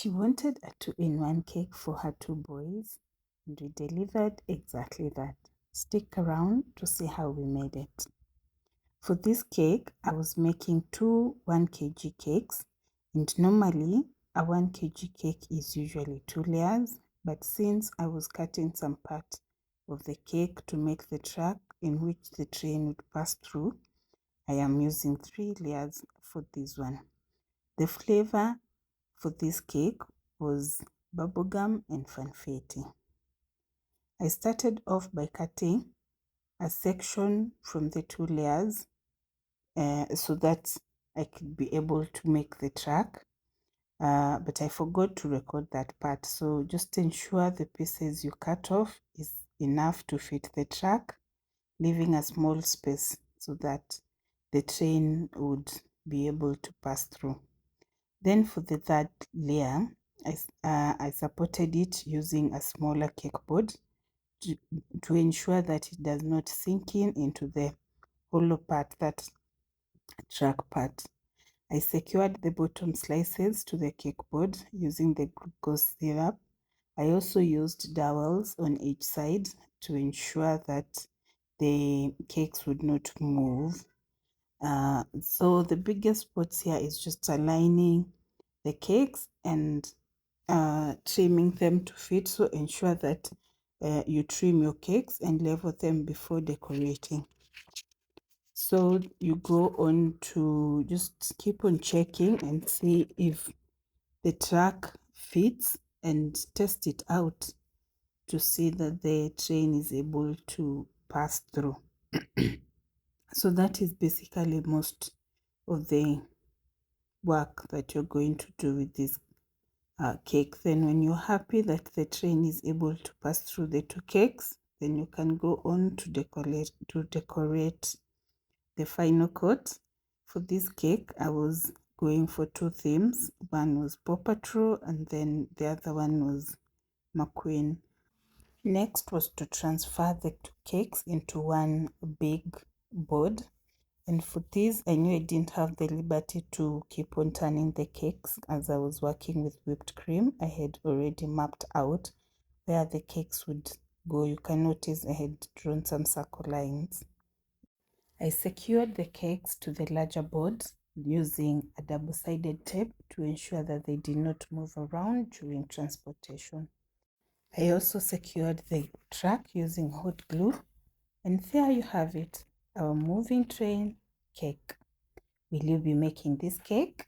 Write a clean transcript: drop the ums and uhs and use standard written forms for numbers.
She wanted a 2-in-1 cake for her 2 boys, and we delivered exactly that. Stick around to see how we made it. For this cake, I was making 2 1 kg cakes, and normally a 1 kg cake is usually 2 layers, but since I was cutting some part of the cake to make the track in which the train would pass through, I am using 3 layers for this one. The flavor for this cake was bubblegum and funfetti. I started off by cutting a section from the 2 layers so that I could be able to make the track, but I forgot to record that part. So just ensure the pieces you cut off is enough to fit the track, leaving a small space so that the train would be able to pass through. Then for the 3rd layer, I supported it using a smaller cake board to ensure that it does not sink into the hollow part, that track part. I secured the bottom slices to the cake board using the glucose syrup. I also used dowels on each side to ensure that the cakes would not move. So the biggest parts here is just aligning the cakes and trimming them to fit. So ensure that you trim your cakes and level them before decorating. So you go on to just keep on checking and see if the track fits and test it out to see that the train is able to pass through. So that is basically most of the work that you're going to do with this cake. Then when you're happy that the train is able to pass through the 2 cakes, then you can go on to decorate the final coat. For this cake, I was going for 2 themes. One was Paw Patrol and then the other one was McQueen. Next was to transfer the 2 cakes into one big board. And for this, I knew I didn't have the liberty to keep on turning the cakes as I was working with whipped cream. I had already mapped out where the cakes would go. You can notice I had drawn some circle lines. I secured the cakes to the larger board using a double-sided tape to ensure that they did not move around during transportation. I also secured the track using hot glue, and there you have it, our moving train cake. Will you be making this cake?